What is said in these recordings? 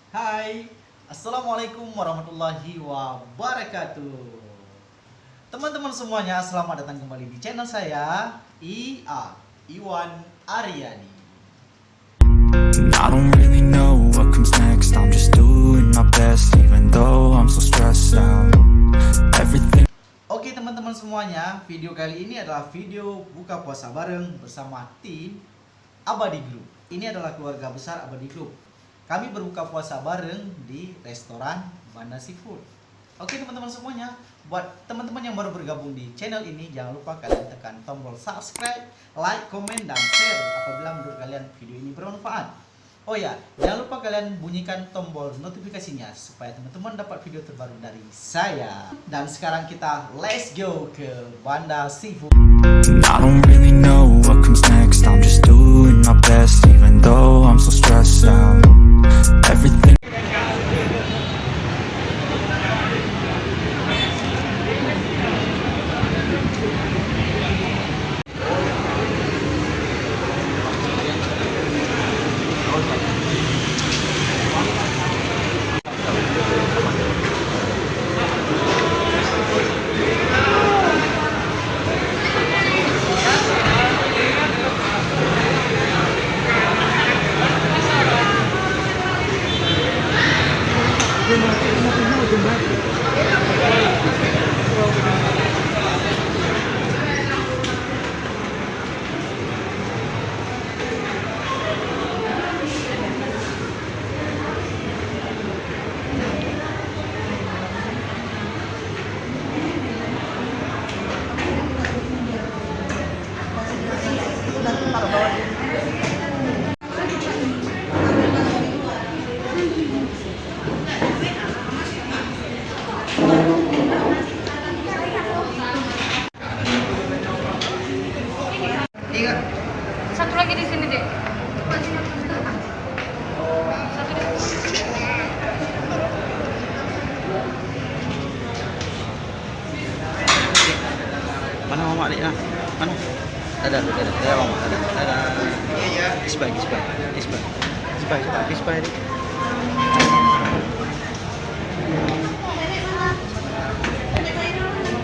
Hai, Assalamualaikum warahmatullahi wabarakatuh. Teman-teman semuanya, selamat datang kembali di channel saya, Iwan Aryadi. I don't really know what comes next. I'm just doing my best, even though I'm so stressed out. Everything. Oke teman-teman semuanya, video kali ini adalah video buka puasa bareng bersama tim Abadi Group. Ini adalah keluarga besar Abadi Group. Kami berbuka puasa bareng di restoran Banda Seafood. Oke teman-teman semuanya, buat teman-teman yang baru bergabung di channel ini, jangan lupa kalian tekan tombol subscribe, like, komen, dan share apabila menurut kalian video ini bermanfaat. Oh ya, jangan lupa kalian bunyikan tombol notifikasinya supaya teman-teman dapat video terbaru dari saya. Dan sekarang kita let's go ke Banda Seafood. I don't really know what comes next. I'm just doing my best, even though I'm so stressed out. Everything. Satu lagi di sini, Dek. Satu di sini. Mana mama adik lah? Mana? Ada mama, ada. Isbay. Adik.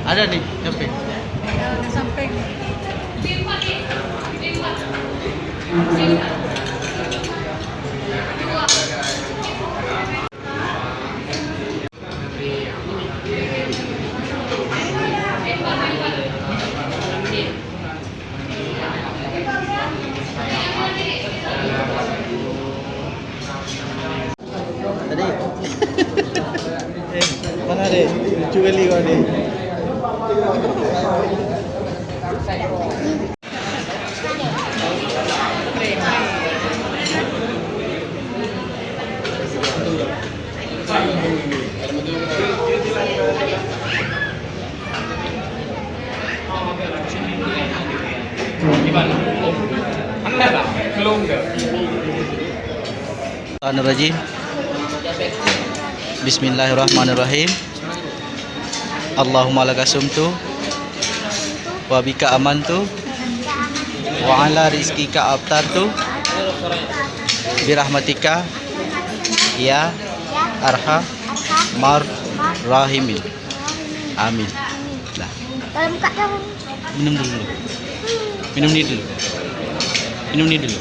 Ada nih, sampai. Udah sampai. Tadi. Mana deh? Lucu kali kau deh. Bismillahirrahmanirrahim. Allahumma laka sumtu wa bika amantu wa ala rizkika abtartu birahmatika ya arhamar rahimin. Amin. Nah, Kalau buka dong. minum dulu. Minum ini dulu.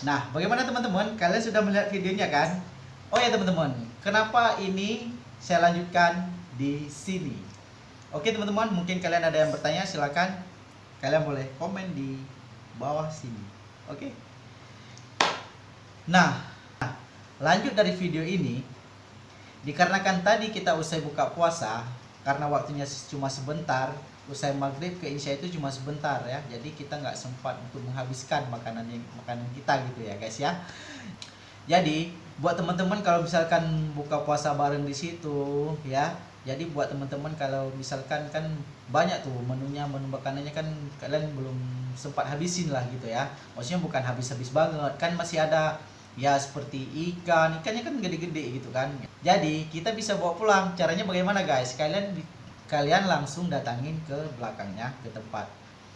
Nah, bagaimana teman-teman? Kalian sudah melihat videonya kan? Oh ya teman-teman, kenapa ini saya lanjutkan di sini? Oke teman-teman, mungkin kalian ada yang bertanya, silakan kalian boleh komen di bawah sini. Oke. Nah, lanjut dari video ini, dikarenakan tadi kita usai buka puasa, karena waktunya cuma sebentar, usai maghrib ke isya itu cuma sebentar ya, jadi kita nggak sempat untuk menghabiskan makanan kita gitu ya guys ya. Jadi buat teman-teman kalau misalkan buka puasa bareng di situ ya, jadi buat teman-teman kalau misalkan kan banyak tuh menu makanannya kan kalian belum sempat habisin lah gitu ya, maksudnya bukan habis-habis banget kan, masih ada ya seperti ikannya kan gede-gede gitu kan. Jadi kita bisa bawa pulang. Caranya bagaimana guys? Kalian langsung datangin ke belakangnya, ke tempat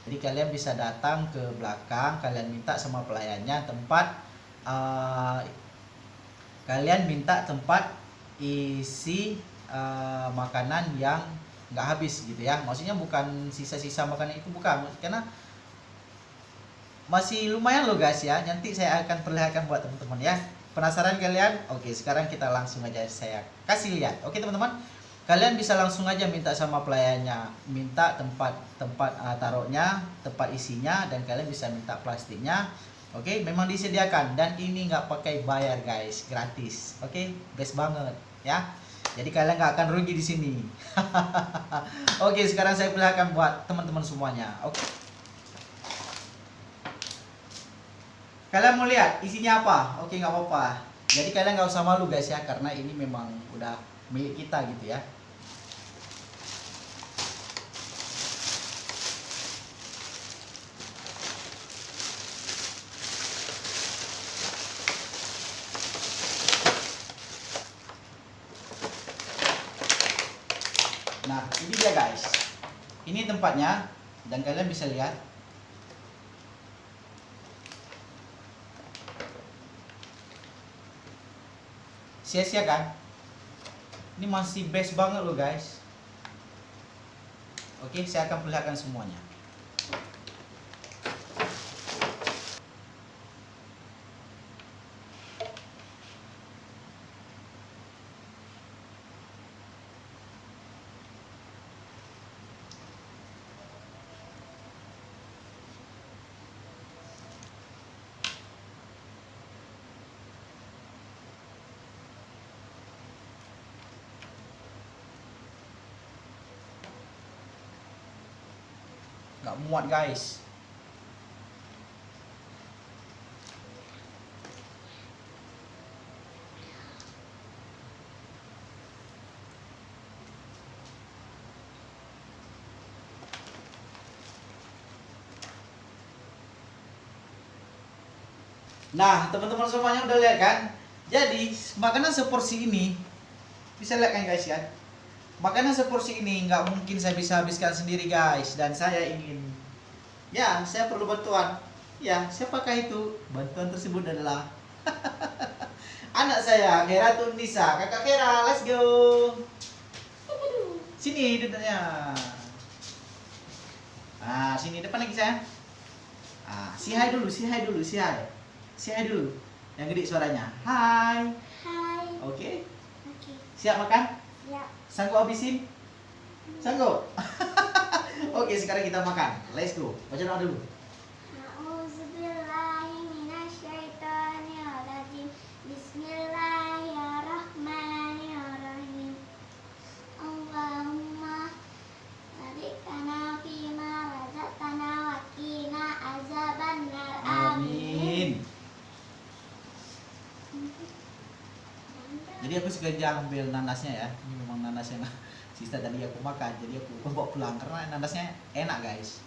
Jadi kalian bisa datang ke belakang, kalian minta sama pelayannya tempat kalian minta tempat isi makanan yang nggak habis gitu ya. Maksudnya bukan sisa-sisa makanan itu, bukan, karena masih lumayan loh guys ya. Nanti saya akan perlihatkan buat teman-teman ya. Penasaran kalian? Oke, sekarang kita langsung aja saya kasih lihat. Oke teman-teman, kalian bisa langsung aja minta sama pelayannya, minta tempat taruhnya, tempat isinya, dan kalian bisa minta plastiknya. Oke, memang disediakan dan ini nggak pakai bayar guys, gratis. Oke, best banget ya. Jadi kalian nggak akan rugi di sini. Oke, sekarang saya perlihatkan buat teman-teman semuanya. Oke. Kalian mau lihat isinya apa? Oke, nggak apa-apa. Jadi kalian nggak usah malu guys ya, karena ini memang udah milik kita gitu ya. Nah, ini dia guys. Ini tempatnya dan kalian bisa lihat. Sia-sia kan? Ini masih best banget loh guys. Oke, saya akan perlihatkan semuanya. Gak muat guys. Nah, teman-teman semuanya udah lihat kan? Jadi, makanan seporsi ini bisa lihat kan guys ya? Makanan seporsi ini nggak mungkin saya bisa habiskan sendiri guys, dan saya ingin, ya, saya perlu bantuan. Ya, siapakah itu? Bantuan tersebut adalah anak saya, Kera Tunisa. Kakak Kera, let's go. Sini duduknya. Ah, sini depan lagi saya. Ah, si hai dulu, si hai dulu, si hai. Si hai dulu. Yang gede suaranya. Hai. Hai. Oke. Oke. Siap makan? Ya. Sanggup habisin? Sanggup? Oke, sekarang kita makan. Let's go. Baca doa dulu. A'udzubillahiminasyaitonirrajim. Bismillahirrahmanirrahim. Allahumma barik fima razaqtana wa qina azabannar. Amin. Jadi aku sengaja ambil nanasnya ya. Ini memang nanas yang sisa tadi aku makan. Jadi aku bawa pulang karena nanasnya enak guys.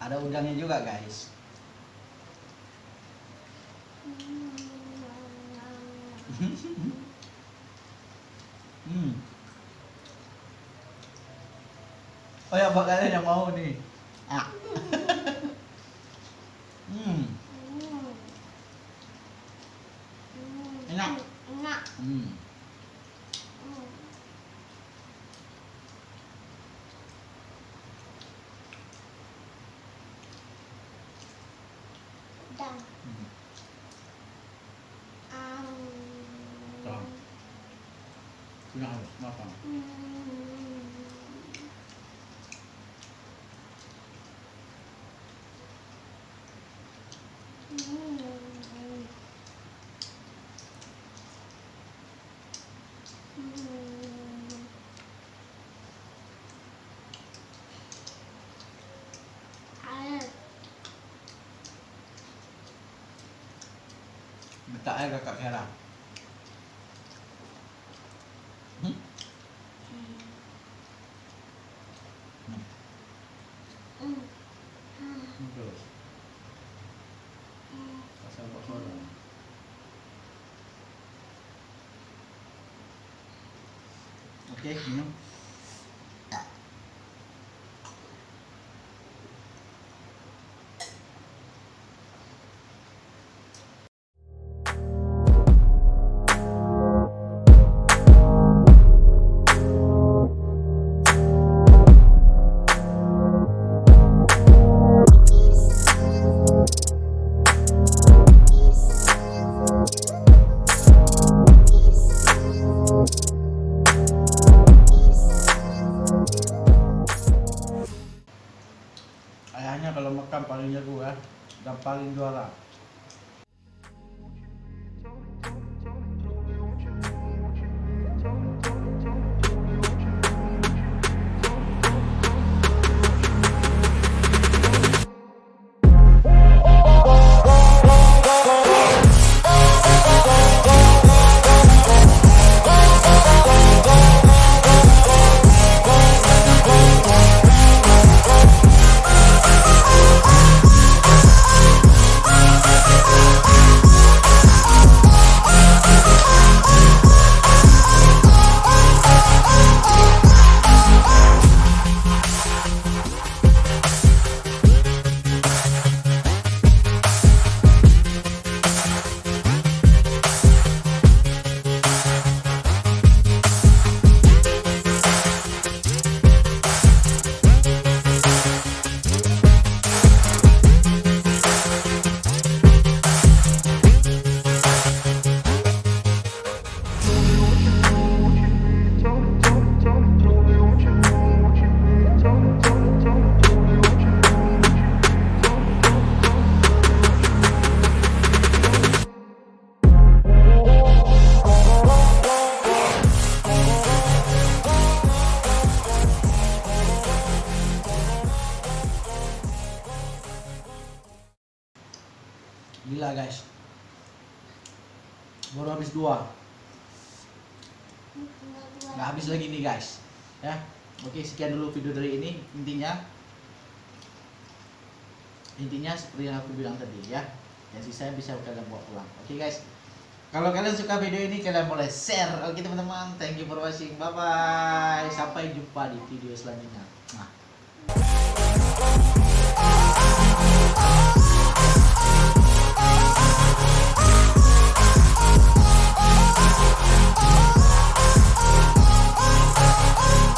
Ada udangnya juga guys. Oh ya, buat kalian yang mau nih. Ah. Enak. Enak. Dan Sudah habis makan. Minta air kakak Kera. Terus. Pasal buat suara. Oke, minum. Ayahnya kalau makan paling jago ya, dan paling juara. Gila guys, baru habis 2, nggak habis lagi nih guys ya. Oke, sekian dulu video dari ini. Intinya seperti yang aku bilang tadi ya, yang sisa bisa kalian bawa pulang. Oke guys, kalau kalian suka video ini kalian boleh share. Oke teman-teman, thank you for watching, bye bye, sampai jumpa di video selanjutnya. Nah.